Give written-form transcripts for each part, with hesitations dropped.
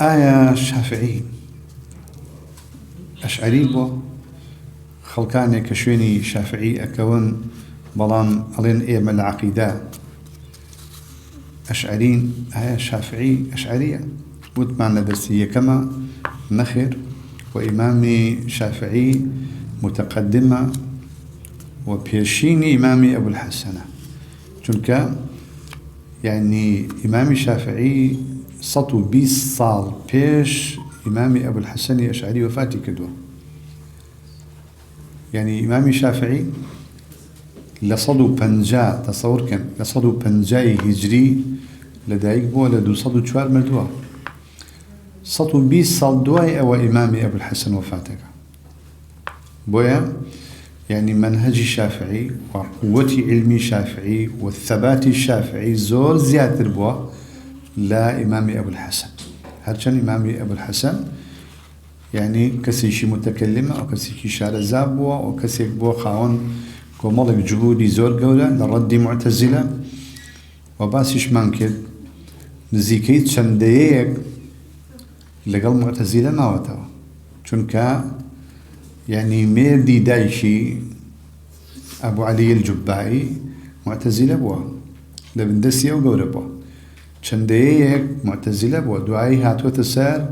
آية شافعي أشعري بو خلقاني كشويني شافعي أكون بلان ألين إيما العقيدة أشعرين آية شافعي أشعرية وتمعنا درسية كما نخر وإمامي شافعي متقدمة وبيشيني إمامي أبو الحسن چونك يعني إمامي شافعي سطو 20 صال بيش إمامي أبو الحسن الأشعري وفاتي كدوه يعني إمامي شافعي لصدو بنجا تصور كان لصدو بنجاي هجري لدايك بو لدو صدو شوار مردوه سطو 20 صال دواي أو إمامي أبو الحسن وفاتك بويا يعني منهجي شافعي وقوتي علمي شافعي والثبات الشافعي زور زيادة بوا لا إمامي أبو الحسن هرشان إمامي أبو الحسن يعني كسيشي متكلمة أو كسيشي شارزا بوا أو كسيك بوا خاون كومالك جهودي زور قولة لردي معتزلة وباسيش مانكد نزيكيت شنديك لقل معتزلة ما وتوا چونك يعني ميردي دايشي أبو علي الجبائي معتزلة بوا لبندسية وقورة بوا شنديك معتزلة بوا دعائي هاتوة السار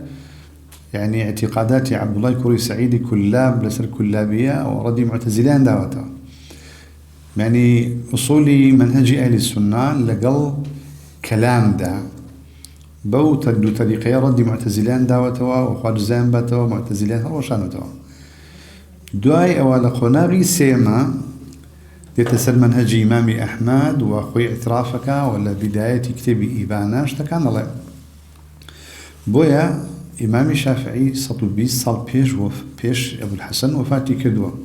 يعني اعتقادات عبد الله كوري سعيدي كلاب لسر كلابية وردي معتزلان داوتها يعني أصولي منهجي أهل السنة لقل كلام دا بو تدو طريقية ردي معتزلان داوتها وخارجزان باتوا معتزلان هروشانتوا دعاي أولا خناغي سيما يتسر منهج إمامي أحمد وأخوي اعترافك ولا بداية كتابي إبانا اشتكان الله بويا إمامي شافعي 120 صال بيش أبو الحسن وفاتي كدوه